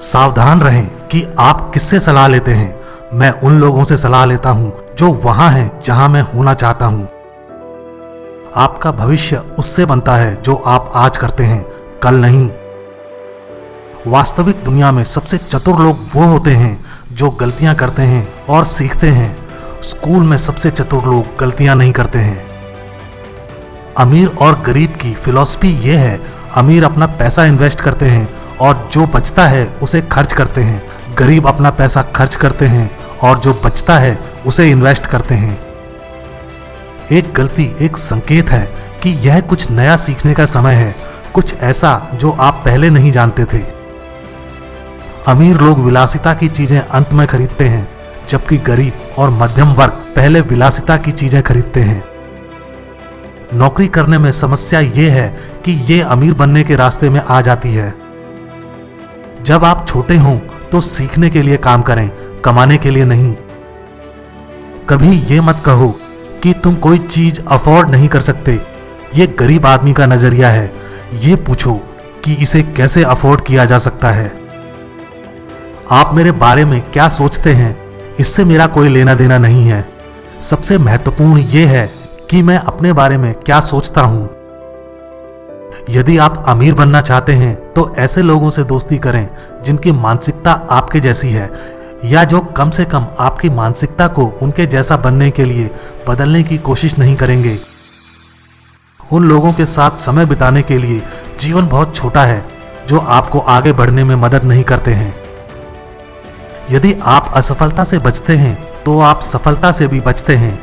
सावधान रहें कि आप किससे सलाह लेते हैं। मैं उन लोगों से सलाह लेता हूं जो वहां हैं जहां मैं होना चाहता हूं। आपका भविष्य उससे बनता है जो आप आज करते हैं, कल नहीं। वास्तविक दुनिया में सबसे चतुर लोग वो होते हैं जो गलतियां करते हैं और सीखते हैं। स्कूल में सबसे चतुर लोग गलतियां नहीं करते हैं। अमीर और गरीब की फिलॉसफी ये है, अमीर अपना पैसा इन्वेस्ट करते हैं और जो बचता है उसे खर्च करते हैं। गरीब अपना पैसा खर्च करते हैं और जो बचता है उसे इन्वेस्ट करते हैं। एक गलती एक संकेत है कि यह कुछ नया सीखने का समय है, कुछ ऐसा जो आप पहले नहीं जानते थे। अमीर लोग विलासिता की चीजें अंत में खरीदते हैं, जबकि गरीब और मध्यम वर्ग पहले विलासिता की चीजें खरीदते हैं। नौकरी करने में समस्या ये है कि ये अमीर बनने के रास्ते में आ जाती है। जब आप छोटे हों तो सीखने के लिए काम करें, कमाने के लिए नहीं। कभी ये मत कहो कि तुम कोई चीज अफोर्ड नहीं कर सकते, ये गरीब आदमी का नजरिया है। ये पूछो कि इसे कैसे अफोर्ड किया जा सकता है। आप मेरे बारे में क्या सोचते हैं, इससे मेरा कोई लेना देना नहीं है। सबसे महत्वपूर्ण ये है कि मैं अपने बारे में क्या सोचता हूं। यदि आप अमीर बनना चाहते हैं तो ऐसे लोगों से दोस्ती करें जिनकी मानसिकता आपके जैसी है, या जो कम से कम आपकी मानसिकता को उनके जैसा बनने के लिए बदलने की कोशिश नहीं करेंगे। उन लोगों के साथ समय बिताने के लिए जीवन बहुत छोटा है जो आपको आगे बढ़ने में मदद नहीं करते हैं। यदि आप असफलता से बचते हैं तो आप सफलता से भी बचते हैं।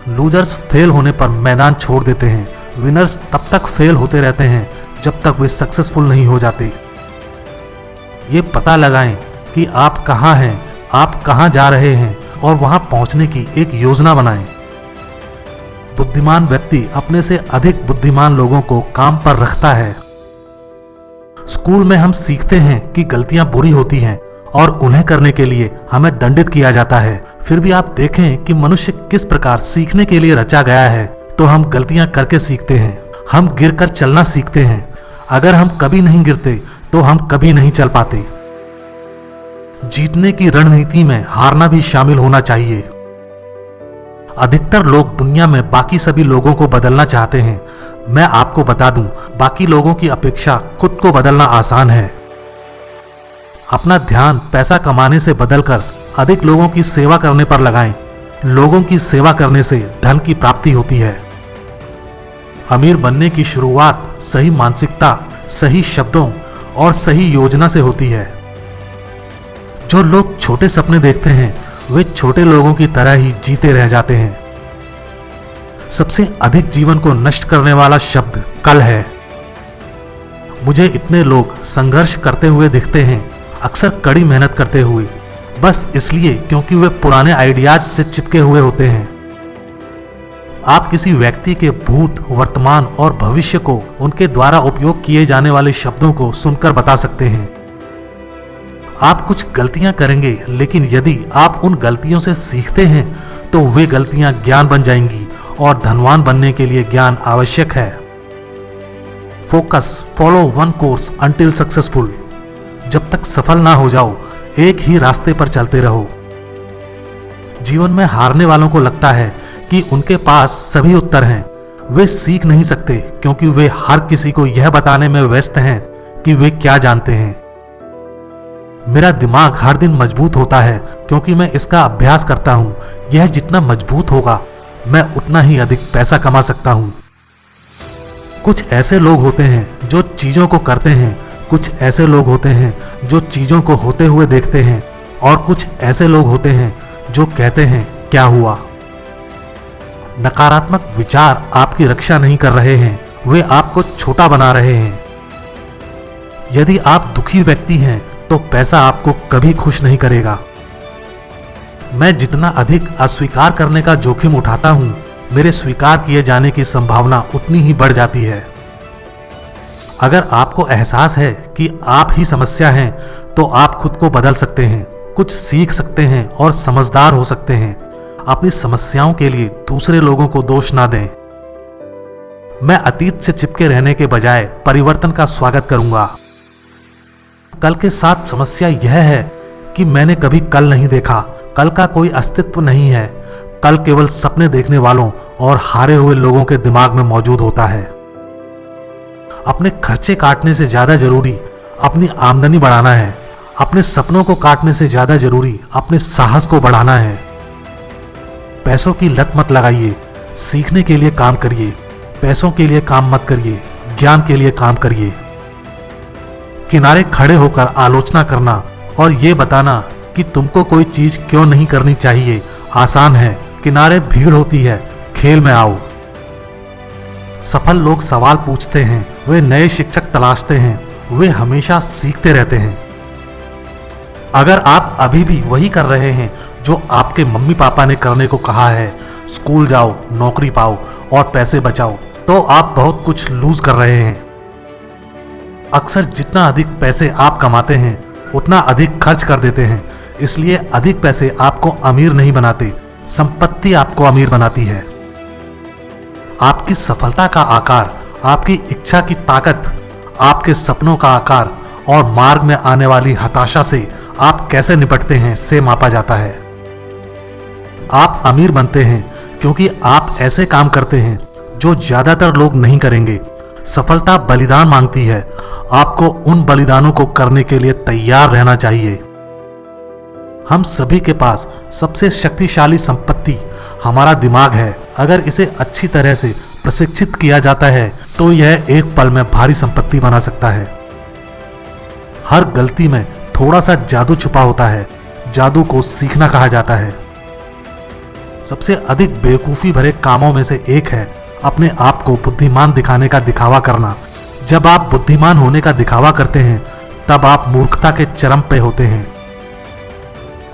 लूजर्स फेल होने पर मैदान छोड़ देते हैं, विनर्स तब तक फेल होते रहते हैं जब तक वे सक्सेसफुल नहीं हो जाते। ये पता लगाएं कि आप कहां हैं, आप कहां जा रहे हैं और वहां पहुंचने की एक योजना बनाएं। बुद्धिमान व्यक्ति अपने से अधिक बुद्धिमान लोगों को काम पर रखता है। स्कूल में हम सीखते हैं कि गलतियां बुरी होती हैं और उन्हें करने के लिए हमें दंडित किया जाता है। फिर भी आप देखें कि मनुष्य किस प्रकार सीखने के लिए रचा गया है। तो हम गलतियां करके सीखते हैं, हम गिरकर चलना सीखते हैं। अगर हम कभी नहीं गिरते तो हम कभी नहीं चल पाते। जीतने की रणनीति में हारना भी शामिल होना चाहिए। अधिकतर लोग दुनिया में बाकी सभी लोगों को बदलना चाहते हैं। मैं आपको बता दूं, बाकी लोगों की अपेक्षा खुद को बदलना आसान है। अपना ध्यान पैसा कमाने से बदलकर अधिक लोगों की सेवा करने पर लगाएं। लोगों की सेवा करने से धन की प्राप्ति होती है। अमीर बनने की शुरुआत सही मानसिकता, सही शब्दों और सही योजना से होती है। जो लोग छोटे सपने देखते हैं वे छोटे लोगों की तरह ही जीते रह जाते हैं। सबसे अधिक जीवन को नष्ट करने वाला शब्द कल है। मुझे इतने लोग संघर्ष करते हुए दिखते हैं, अक्सर कड़ी मेहनत करते हुए, बस इसलिए क्योंकि वे पुराने आइडियाज से चिपके हुए होते हैं। आप किसी व्यक्ति के भूत, वर्तमान और भविष्य को उनके द्वारा उपयोग किए जाने वाले शब्दों को सुनकर बता सकते हैं। आप कुछ गलतियां करेंगे, लेकिन यदि आप उन गलतियों से सीखते हैं तो वे गलतियां ज्ञान बन जाएंगी और धनवान बनने के लिए ज्ञान आवश्यक है। Focus, follow one course until successful. जब तक सफल ना हो जाओ, एक ही रास्ते पर चलते रहो। जीवन में हारने वालों को लगता है कि उनके पास सभी उत्तर हैं। वे सीख नहीं सकते क्योंकि वे हर किसी को यह बताने में व्यस्त हैं कि वे क्या जानते हैं। मेरा दिमाग हर दिन मजबूत होता है क्योंकि मैं इसका अभ्यास करता हूं। यह जितना मजबूत होगा, मैं उतना ही अधिक पैसा कमा सकता हूं। कुछ ऐसे लोग होते हैं जो चीजों को करते हैं, कुछ ऐसे लोग होते हैं जो चीजों को होते हुए देखते हैं, और कुछ ऐसे लोग होते हैं जो कहते हैं क्या हुआ। नकारात्मक विचार आपकी रक्षा नहीं कर रहे हैं, वे आपको छोटा बना रहे हैं। यदि आप दुखी व्यक्ति हैं तो पैसा आपको कभी खुश नहीं करेगा। मैं जितना अधिक अस्वीकार करने का जोखिम उठाता हूं, मेरे स्वीकार किए जाने की संभावना उतनी ही बढ़ जाती है। अगर आपको एहसास है कि आप ही समस्या हैं, तो आप खुद को बदल सकते हैं, कुछ सीख सकते हैं और समझदार हो सकते हैं। अपनी समस्याओं के लिए दूसरे लोगों को दोष ना दें। मैं अतीत से चिपके रहने के बजाय परिवर्तन का स्वागत करूंगा। कल के साथ समस्या यह है कि मैंने कभी कल नहीं देखा। कल का कोई अस्तित्व नहीं है। कल केवल सपने देखने वालों और हारे हुए लोगों के दिमाग में मौजूद होता है। अपने खर्चे काटने से ज्यादा जरूरी अपनी आमदनी बढ़ाना है। अपने सपनों को काटने से ज्यादा जरूरी अपने साहस को बढ़ाना है। पैसों की लत मत लगाइए, सीखने के लिए काम करिए। पैसों के लिए काम मत करिए, ज्ञान के लिए काम करिए। किनारे खड़े होकर आलोचना करना और ये बताना कि तुमको कोई चीज क्यों नहीं करनी चाहिए आसान है। किनारे भीड़ होती है, खेल में आओ। सफल लोग सवाल पूछते हैं, वे नए शिक्षक तलाशते हैं, वे हमेशा सीखते रहते हैं। अगर आप अभी भी वही कर रहे हैं जो आपके मम्मी पापा ने करने को कहा है, स्कूल जाओ, नौकरी पाओ और पैसे बचाओ, तो आप बहुत कुछ लूज कर रहे हैं। अक्सर जितना अधिक पैसे आप कमाते हैं उतना अधिक खर्च कर देते हैं। इसलिए अधिक पैसे आपको अमीर नहीं बनाते, संपत्ति आपको अमीर बनाती है। आपकी सफलता का आकार आपकी इच्छा की ताकत, आपके सपनों का आकार और मार्ग में आने वाली हताशा से आप कैसे निपटते हैं से मापा जाता है। आप अमीर बनते हैं क्योंकि आप ऐसे काम करते हैं जो ज्यादातर लोग नहीं करेंगे। सफलता बलिदान मांगती है। आपको उन बलिदानों को करने के लिए तैयार रहना चाहिए। हम सभी के पास सबसे शक्तिशाली संपत्ति हमारा दिमाग है। अगर इसे अच्छी तरह से प्रशिक्षित किया जाता है तो यह एक पल में भारी संपत्ति बना सकता है। हर गलती में थोड़ा सा जादू छुपा होता है। जादू को सीखना कहा जाता है। सबसे अधिक बेवकूफी भरे कामों में से एक है अपने आप को बुद्धिमान दिखाने का दिखावा करना। जब आप बुद्धिमान होने का दिखावा करते हैं तब आप मूर्खता के चरम पे होते हैं।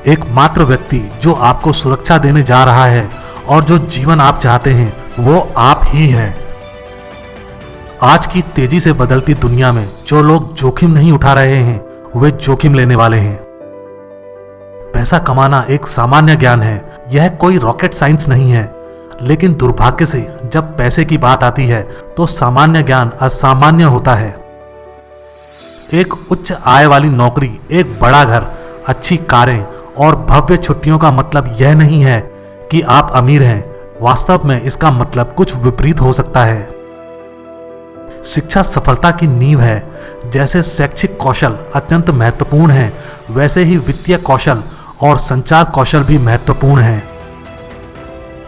एकमात्र व्यक्ति जो आपको सुरक्षा देने जा रहा है और जो जीवन आप चाहते हैं वो आप ही हैं। आज की तेजी से बदलती दुनिया में जो लोग जोखिम नहीं उठा रहे हैं वे जोखिम लेने वाले हैं। पैसा कमाना एक सामान्य ज्ञान है, यह कोई रॉकेट साइंस नहीं है। लेकिन दुर्भाग्य से जब पैसे की बात आती है तो सामान्य ज्ञान असामान्य होता है। एक उच्च आय वाली नौकरी, एक बड़ा घर, अच्छी कारें और भव्य छुट्टियों का मतलब यह नहीं है कि आप अमीर हैं। वास्तव में इसका मतलब कुछ विपरीत हो सकता है। शिक्षा सफलता की नींव है। जैसे शैक्षिक कौशल अत्यंत महत्वपूर्ण है, वैसे ही वित्तीय कौशल और संचार कौशल भी महत्वपूर्ण है।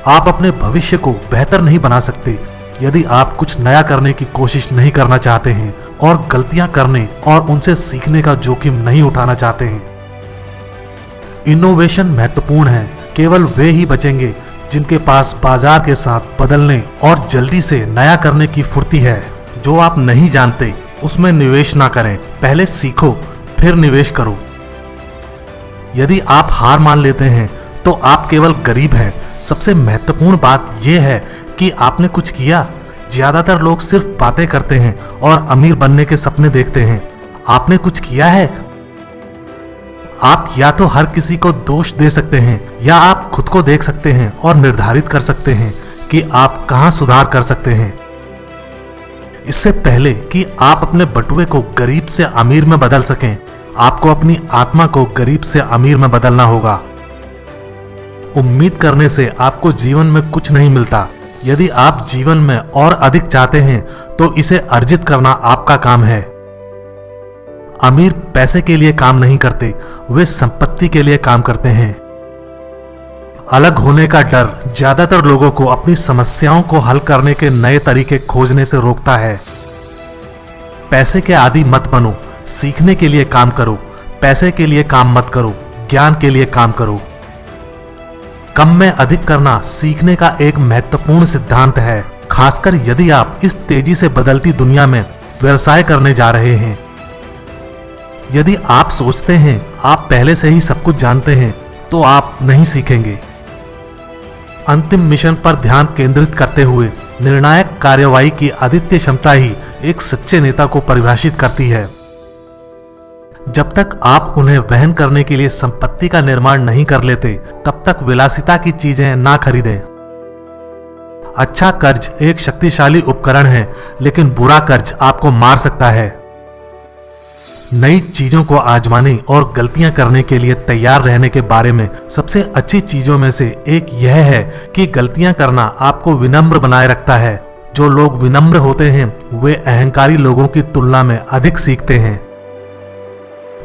आप अपने भविष्य को बेहतर नहीं बना सकते यदि आप कुछ नया करने की कोशिश नहीं करना चाहते हैं और गलतियां करने और उनसे सीखने का जोखिम नहीं उठाना चाहते हैं। इनोवेशन महत्वपूर्ण है। केवल वे ही बचेंगे जिनके पास बाजार के साथ बदलने और जल्दी से नया करने की फुर्ती है। जो आप नहीं जानते उसमें निवेश ना करें, पहले सीखो फिर निवेश करो। यदि आप हार मान लेते हैं तो आप केवल गरीब हैं। सबसे महत्वपूर्ण बात यह है कि आपने कुछ किया। ज्यादातर लोग सिर्फ बातें करते हैं और अमीर बनने के सपने देखते हैं। आपने कुछ किया है। आप या तो हर किसी को दोष दे सकते हैं या आप खुद को देख सकते हैं और निर्धारित कर सकते हैं कि आप कहां सुधार कर सकते हैं। इससे पहले कि आप अपने बटुए को गरीब से अमीर में बदल सकें, आपको अपनी आत्मा को गरीब से अमीर में बदलना होगा। उम्मीद करने से आपको जीवन में कुछ नहीं मिलता। यदि आप जीवन में और अधिक चाहते हैं तो इसे अर्जित करना आपका काम है। अमीर पैसे के लिए काम नहीं करते, वे संपत्ति के लिए काम करते हैं। अलग होने का डर ज्यादातर लोगों को अपनी समस्याओं को हल करने के नए तरीके खोजने से रोकता है। पैसे के आदी मत बनो, सीखने के लिए काम करो। पैसे के लिए काम मत करो, ज्ञान के लिए काम करो। कम में अधिक करना सीखने का एक महत्वपूर्ण सिद्धांत है, खासकर यदि आप इस तेजी से बदलती दुनिया में व्यवसाय करने जा रहे हैं। यदि आप सोचते हैं आप पहले से ही सब कुछ जानते हैं तो आप नहीं सीखेंगे। अंतिम मिशन पर ध्यान केंद्रित करते हुए निर्णायक कार्यवाही की अद्वितीय क्षमता ही एक सच्चे नेता को परिभाषित करती है। जब तक आप उन्हें वहन करने के लिए संपत्ति का निर्माण नहीं कर लेते तब तक विलासिता की चीजें ना खरीदें। अच्छा कर्ज एक शक्तिशाली उपकरण है, लेकिन बुरा कर्ज आपको मार सकता है। नई चीजों को आजमाने और गलतियां करने के लिए तैयार रहने के बारे में सबसे अच्छी चीजों में से एक यह है कि गलतियां करना आपको विनम्र बनाए रखता है। जो लोग विनम्र होते हैं वे अहंकारी लोगों की तुलना में अधिक सीखते हैं।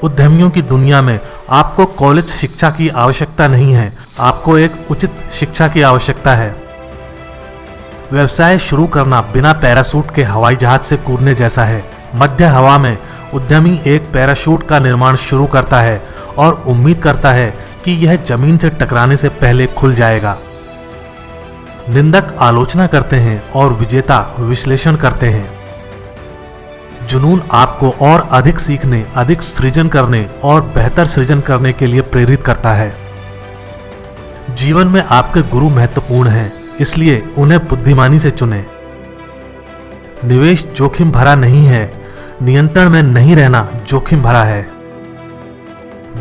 उद्यमियों की दुनिया में आपको कॉलेज शिक्षा की आवश्यकता नहीं है, आपको एक उचित शिक्षा की आवश्यकता है। व्यवसाय शुरू करना बिना पैराशूट के हवाई जहाज से कूदने जैसा है। मध्य हवा में उद्यमी एक पैराशूट का निर्माण शुरू करता है और उम्मीद करता है कि यह जमीन से टकराने से पहले खुल जाएगा। निंदक आलोचना करते हैं और विजेता विश्लेषण करते हैं। जुनून आपको और अधिक सीखने, अधिक सृजन करने और बेहतर सृजन करने के लिए प्रेरित करता है। जीवन में आपके गुरु महत्वपूर्ण हैं, इसलिए उन्हें बुद्धिमानी से चुनें। निवेश जोखिम भरा नहीं है, नियंत्रण में नहीं रहना जोखिम भरा है।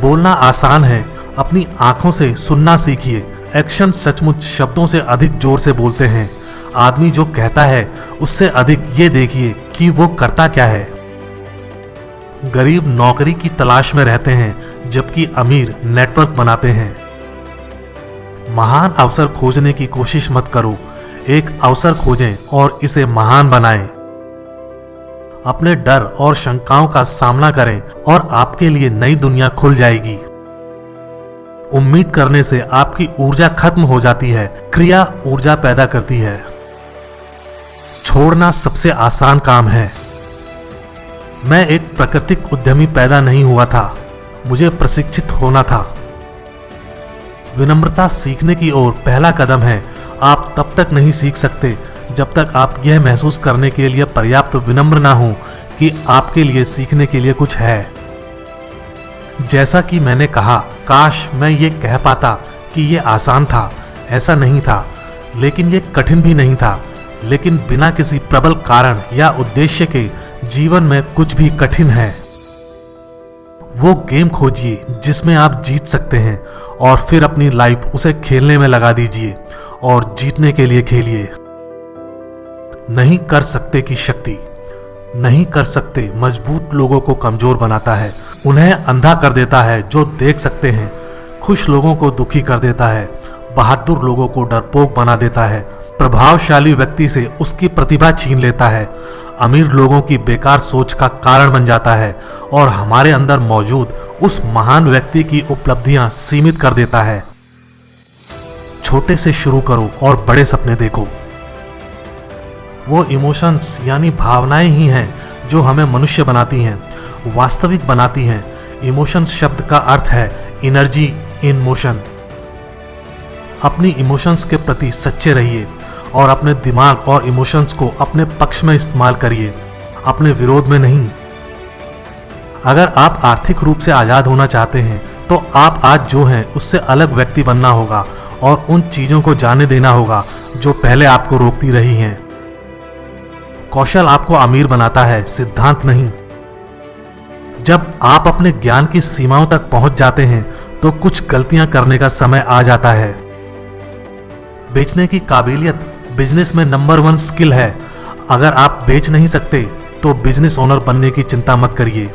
बोलना आसान है, अपनी आंखों से सुनना सीखिए। एक्शन सचमुच शब्दों से अधिक जोर से बोलते हैं। आदमी जो कहता है उससे अधिक ये देखिए कि वो करता क्या है। गरीब नौकरी की तलाश में रहते हैं जबकि अमीर नेटवर्क बनाते हैं। महान अवसर खोजने की कोशिश मत करो, एक अवसर खोजें और इसे महान बनाएं। अपने डर और शंकाओं का सामना करें और आपके लिए नई दुनिया खुल जाएगी। उम्मीद करने से आपकी ऊर्जा खत्म हो जाती है, क्रिया ऊर्जा पैदा करती है। छोड़ना सबसे आसान काम है। मैं एक प्राकृतिक उद्यमी पैदा नहीं हुआ था, मुझे प्रशिक्षित होना था। विनम्रता सीखने की ओर पहला कदम है। आप तब तक नहीं सीख सकते जब तक आप यह महसूस करने के लिए पर्याप्त विनम्र ना हो कि आपके लिए सीखने के लिए कुछ है। जैसा कि मैंने कहा, काश मैं ये कह पाता कि ये आसान था। ऐसा नहीं था, लेकिन ये कठिन भी नहीं था। लेकिन बिना किसी प्रबल कारण या उद्देश्य के जीवन में कुछ भी कठिन है। वो गेम खोजिए जिसमें आप जीत सकते हैं और फिर अपनी लाइफ उसे खेलने में लगा दीजिए और जीतने के लिए खेलिए। नहीं कर सकते की शक्ति, नहीं कर सकते मजबूत लोगों को कमजोर बनाता है, उन्हें अंधा कर देता है जो देख सकते हैं, खुश लोगों को दुखी कर देता है, बहादुर लोगों को डरपोक बना देता है, प्रभावशाली व्यक्ति से उसकी प्रतिभा छीन लेता है, अमीर लोगों की बेकार सोच का कारण बन जाता है और हमारे अंदर मौजूद उस महान व्यक्ति की उपलब्धियां सीमित कर देता है। छोटे से शुरू करो और बड़े सपने देखो। वो इमोशंस यानी भावनाएं ही हैं जो हमें मनुष्य बनाती हैं, वास्तविक बनाती हैं। इमोशंस शब्द का अर्थ है एनर्जी इन मोशन। अपनी इमोशंस के प्रति सच्चे रहिए और अपने दिमाग और इमोशंस को अपने पक्ष में इस्तेमाल करिए, अपने विरोध में नहीं। अगर आप आर्थिक रूप से आजाद होना चाहते हैं तो आप आज जो हैं उससे अलग व्यक्ति बनना होगा और उन चीजों को जाने देना होगा जो पहले आपको रोकती रही हैं। कौशल आपको अमीर बनाता है, सिद्धांत नहीं। जब आप अपने ज्ञान की सीमाओं तक पहुंच जाते हैं तो कुछ गलतियां करने का समय आ जाता है। बेचने की काबिलियत बिजनेस में नंबर 1 स्किल है। अगर आप बेच नहीं सकते तो बिजनेस ओनर बनने की चिंता मत करिए।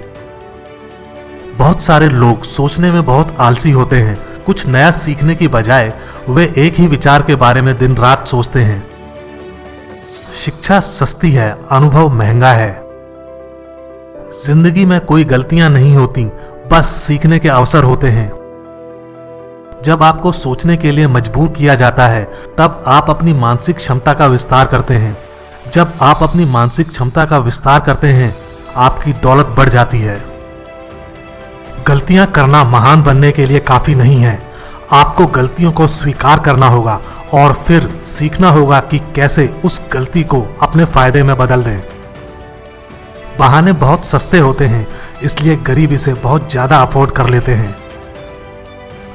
बहुत सारे लोग सोचने में बहुत आलसी होते हैं। कुछ नया सीखने की बजाय वे एक ही विचार के बारे में दिन रात सोचते हैं। शिक्षा सस्ती है, अनुभव महंगा है। जिंदगी में कोई गलतियां नहीं होती, बस सीखने के अवसर होते हैं। जब आपको सोचने के लिए मजबूर किया जाता है तब आप अपनी मानसिक क्षमता का विस्तार करते हैं। जब आप अपनी मानसिक क्षमता का विस्तार करते हैं आपकी दौलत बढ़ जाती है। गलतियां करना महान बनने के लिए काफी नहीं है। आपको गलतियों को स्वीकार करना होगा और फिर सीखना होगा कि कैसे उस गलती को अपने फायदे में बदल दें। बहाने बहुत सस्ते होते हैं, इसलिए गरीब इसे बहुत ज्यादा अफोर्ड कर लेते हैं।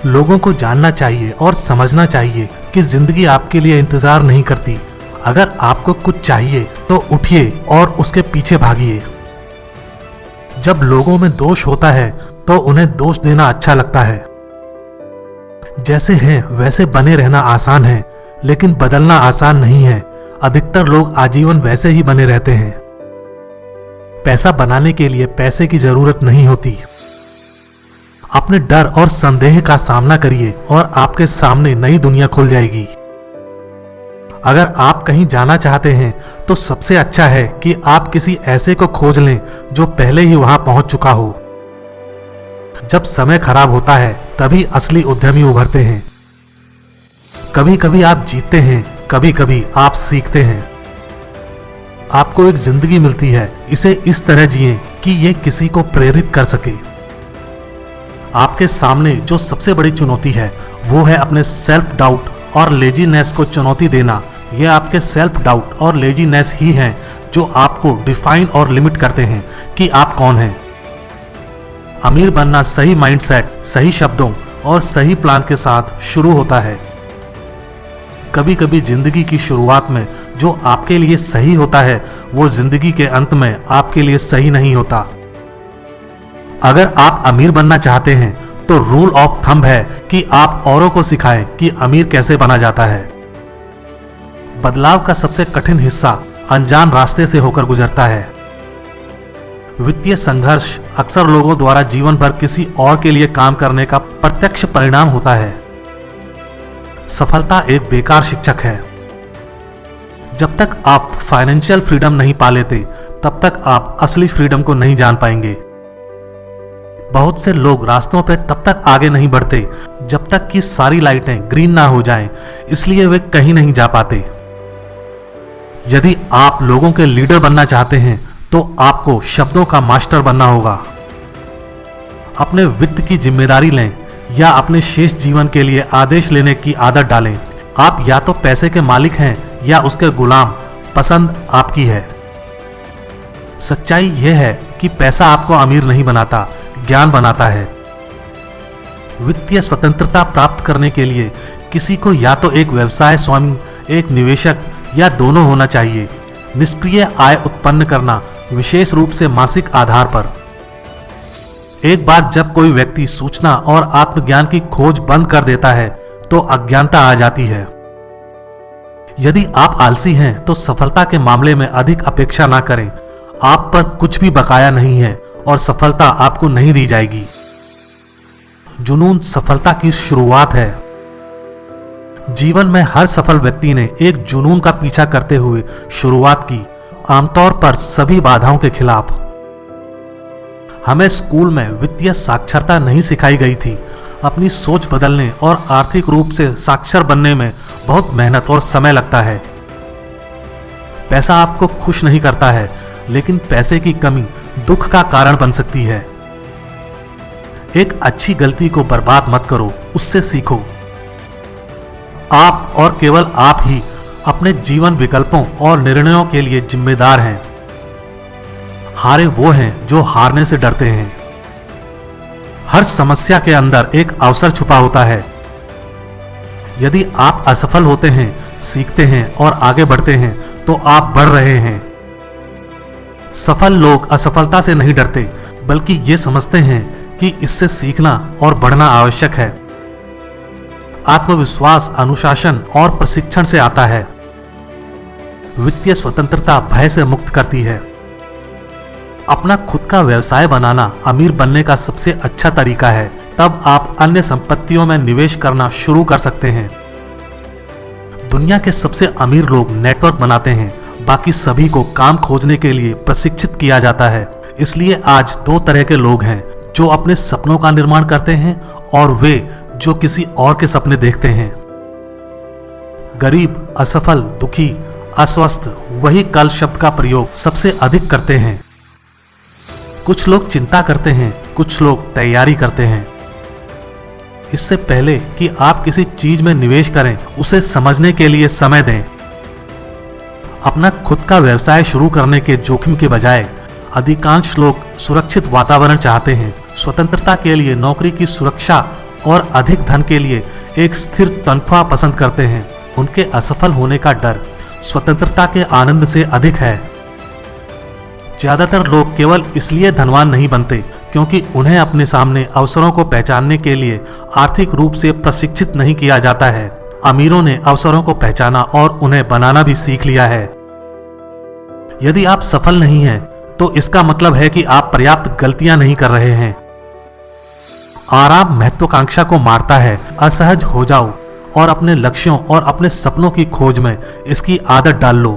लोगों को जानना चाहिए और समझना चाहिए कि जिंदगी आपके लिए इंतजार नहीं करती। अगर आपको कुछ चाहिए तो उठिए और उसके पीछे भागिए। जब लोगों में दोष होता है तो उन्हें दोष देना अच्छा लगता है। जैसे हैं वैसे बने रहना आसान है, लेकिन बदलना आसान नहीं है। अधिकतर लोग आजीवन वैसे ही बने रहते हैं। पैसा बनाने के लिए पैसे की जरूरत नहीं होती। अपने डर और संदेह का सामना करिए और आपके सामने नई दुनिया खुल जाएगी। अगर आप कहीं जाना चाहते हैं तो सबसे अच्छा है कि आप किसी ऐसे को खोज लें जो पहले ही वहां पहुंच चुका हो। जब समय खराब होता है तभी असली उद्यमी उभरते हैं। कभी कभी आप जीतते हैं, कभी कभी आप सीखते हैं। आपको एक जिंदगी मिलती है, इसे इस तरह जिएं कि यह किसी को प्रेरित कर सके। आपके सामने जो सबसे बड़ी चुनौती है वो है अपने सेल्फ डाउट और लेजीनेस को चुनौती देना। यह आपके सेल्फ डाउट और लेजीनेस ही हैं जो आपको डिफाइन और लिमिट करते हैं कि आप कौन हैं। अमीर बनना सही माइंडसेट, सही शब्दों और सही प्लान के साथ शुरू होता है। कभी कभी जिंदगी की शुरुआत में जो आपके लिए सही होता है वो जिंदगी के अंत में आपके लिए सही नहीं होता। अगर आप अमीर बनना चाहते हैं तो रूल ऑफ थंब है कि आप औरों को सिखाएं कि अमीर कैसे बना जाता है। बदलाव का सबसे कठिन हिस्सा अनजान रास्ते से होकर गुजरता है। वित्तीय संघर्ष अक्सर लोगों द्वारा जीवन भर किसी और के लिए काम करने का प्रत्यक्ष परिणाम होता है। सफलता एक बेकार शिक्षक है। जब तक आप फाइनेंशियल फ्रीडम नहीं पा लेते तब तक आप असली फ्रीडम को नहीं जान पाएंगे। बहुत से लोग रास्तों पर तब तक आगे नहीं बढ़ते जब तक कि सारी लाइटें ग्रीन ना हो जाएं, इसलिए वे कहीं नहीं जा पाते। यदि आप लोगों के लीडर बनना चाहते हैं तो आपको शब्दों का मास्टर बनना होगा। अपने वित्त की जिम्मेदारी लें या अपने शेष जीवन के लिए आदेश लेने की आदत डालें। आप या तो पैसे के मालिक हैं या उसके गुलाम, पसंद आपकी है। सच्चाई यह है कि पैसा आपको अमीर नहीं बनाता, ज्ञान बनाता है। वित्तीय स्वतंत्रता प्राप्त करने के लिए किसी को या तो एक व्यवसाय स्वामी, एक निवेशक या दोनों होना चाहिए। निष्क्रिय आय उत्पन्न करना, विशेष रूप से मासिक आधार पर। एक बार जब कोई व्यक्ति सूचना और आत्मज्ञान की खोज बंद कर देता है तो अज्ञानता आ जाती है। यदि आप आलसी हैं तो सफलता के मामले में अधिक अपेक्षा ना करें। आप पर कुछ भी बकाया नहीं है और सफलता आपको नहीं दी जाएगी। जुनून सफलता की शुरुआत है। जीवन में हर सफल व्यक्ति ने एक जुनून का पीछा करते हुए शुरुआत की, आमतौर पर सभी बाधाओं के खिलाफ। हमें स्कूल में वित्तीय साक्षरता नहीं सिखाई गई थी। अपनी सोच बदलने और आर्थिक रूप से साक्षर बनने में बहुत मेहनत और समय लगता है। पैसा आपको खुश नहीं करता है, लेकिन पैसे की कमी दुख का कारण बन सकती है। एक अच्छी गलती को बर्बाद मत करो, उससे सीखो। आप और केवल आप ही अपने जीवन विकल्पों और निर्णयों के लिए जिम्मेदार हैं। हारे वो हैं जो हारने से डरते हैं। हर समस्या के अंदर एक अवसर छुपा होता है। यदि आप असफल होते हैं, सीखते हैं और आगे बढ़ते हैं तो आप बढ़ रहे हैं। सफल लोग असफलता से नहीं डरते, बल्कि ये समझते हैं कि इससे सीखना और बढ़ना आवश्यक है। आत्मविश्वास अनुशासन और प्रशिक्षण से आता है। वित्तीय स्वतंत्रता भय से मुक्त करती है। अपना खुद का व्यवसाय बनाना अमीर बनने का सबसे अच्छा तरीका है। तब आप अन्य संपत्तियों में निवेश करना शुरू कर सकते हैं। दुनिया के सबसे अमीर लोग नेटवर्क बनाते हैं, बाकी सभी को काम खोजने के लिए प्रशिक्षित किया जाता है। इसलिए आज दो तरह के लोग हैं, जो अपने सपनों का निर्माण करते हैं और वे जो किसी और के सपने देखते हैं। गरीब, असफल, दुखी, अस्वस्थ वही कल शब्द का प्रयोग सबसे अधिक करते हैं। कुछ लोग चिंता करते हैं, कुछ लोग तैयारी करते हैं। इससे पहले कि आप किसी चीज में निवेश करें, उसे समझने के लिए समय दें। अपना खुद का व्यवसाय शुरू करने के जोखिम के बजाय अधिकांश लोग सुरक्षित वातावरण चाहते हैं। स्वतंत्रता के लिए नौकरी की सुरक्षा और अधिक धन के लिए एक स्थिर तनख्वाह पसंद करते हैं। उनके असफल होने का डर स्वतंत्रता के आनंद से अधिक है। ज्यादातर लोग केवल इसलिए धनवान नहीं बनते क्योंकि उन्हें अपने सामने अवसरों को पहचानने के लिए आर्थिक रूप से प्रशिक्षित नहीं किया जाता है। अमीरों ने अवसरों को पहचाना और उन्हें बनाना भी सीख लिया है। यदि आप सफल नहीं हैं तो इसका मतलब है कि आप पर्याप्त गलतियां नहीं कर रहे हैं। आराम महत्वाकांक्षा को मारता है। असहज हो जाओ और अपने लक्ष्यों और अपने सपनों की खोज में इसकी आदत डाल लो।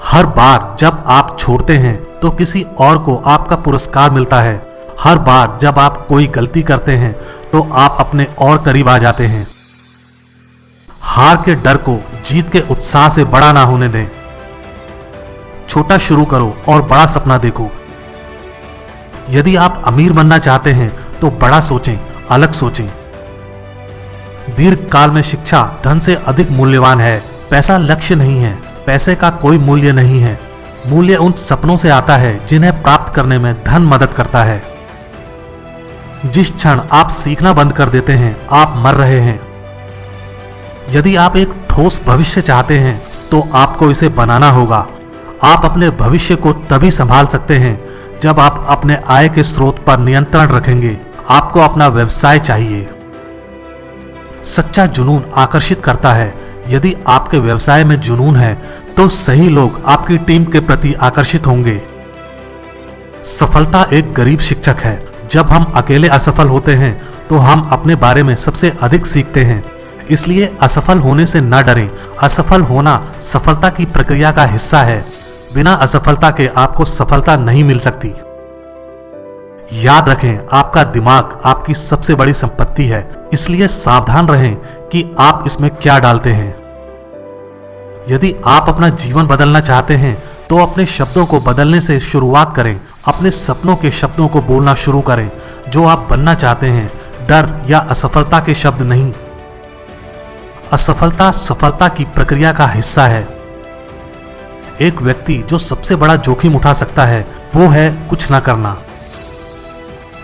हर बार जब आप छोड़ते हैं तो किसी और को आपका पुरस्कार मिलता है। हर बार जब आप कोई गलती करते हैं तो आप अपने और करीब आ जाते हैं। हार के डर को जीत के उत्साह से बड़ा ना होने दें। छोटा शुरू करो और बड़ा सपना देखो। यदि आप अमीर बनना चाहते हैं तो बड़ा सोचें, अलग सोचें। दीर्घ काल में शिक्षा धन से अधिक मूल्यवान है। पैसा लक्ष्य नहीं है, पैसे का कोई मूल्य नहीं है। मूल्य उन सपनों से आता है जिन्हें प्राप्त करने में धन मदद करता है। जिस क्षण आप सीखना बंद कर देते हैं, आप मर रहे हैं। यदि आप एक ठोस भविष्य चाहते हैं तो आपको इसे बनाना होगा। आप अपने भविष्य को तभी संभाल सकते हैं जब आप अपने आय के स्रोत पर नियंत्रण रखेंगे। आपको अपना व्यवसाय चाहिए। सच्चा जुनून आकर्षित करता है। यदि आपके व्यवसाय में जुनून है तो सही लोग आपकी टीम के प्रति आकर्षित होंगे। सफलता एक गरीब शिक्षक है। जब हम अकेले असफल होते हैं तो हम अपने बारे में सबसे अधिक सीखते हैं। इसलिए असफल होने से न डरें। असफल होना सफलता की प्रक्रिया का हिस्सा है। बिना असफलता के आपको सफलता नहीं मिल सकती। याद रखें, आपका दिमाग आपकी सबसे बड़ी संपत्ति है। इसलिए सावधान रहें कि आप इसमें क्या डालते हैं। यदि आप अपना जीवन बदलना चाहते हैं तो अपने शब्दों को बदलने से शुरुआत करें। अपने सपनों के शब्दों को बोलना शुरू करें जो आप बनना चाहते हैं, डर या असफलता के शब्द नहीं। असफलता सफलता की प्रक्रिया का हिस्सा है। एक व्यक्ति जो सबसे बड़ा जोखिम उठा सकता है वो है कुछ ना करना।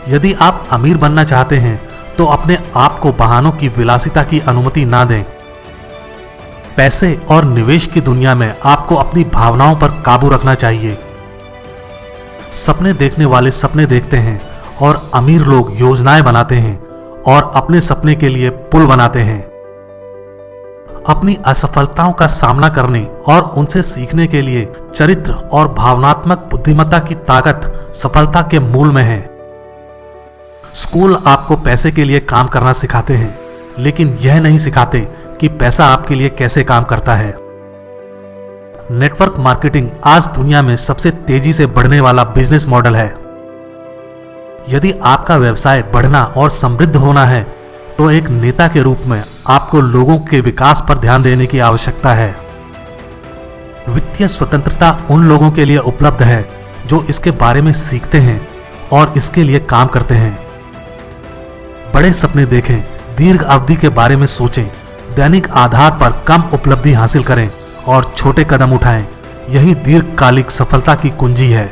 यदि आप अमीर बनना चाहते हैं तो अपने आप को बहानों की विलासिता की अनुमति ना दें। पैसे और निवेश की दुनिया में आपको अपनी भावनाओं पर काबू रखना चाहिए। सपने देखने वाले सपने देखते हैं और अमीर लोग योजनाएं बनाते हैं और अपने सपने के लिए पुल बनाते हैं। अपनी असफलताओं का सामना करने और उनसे सीखने के लिए चरित्र और भावनात्मक बुद्धिमत्ता की ताकत सफलता के मूल में है। स्कूल आपको पैसे के लिए काम करना सिखाते हैं, लेकिन यह नहीं सिखाते कि पैसा आपके लिए कैसे काम करता है। नेटवर्क मार्केटिंग आज दुनिया में सबसे तेजी से बढ़ने वाला बिजनेस मॉडल है। यदि आपका व्यवसाय बढ़ना और समृद्ध होना है तो एक नेता के रूप में आपको लोगों के विकास पर ध्यान देने की आवश्यकता है। वित्तीय स्वतंत्रता उन लोगों के लिए उपलब्ध है जो इसके बारे में सीखते हैं और इसके लिए काम करते हैं। बड़े सपने देखें, दीर्घ अवधि के बारे में सोचें, दैनिक आधार पर कम उपलब्धि हासिल करें और छोटे कदम उठाएं। यही दीर्घकालिक सफलता की कुंजी है।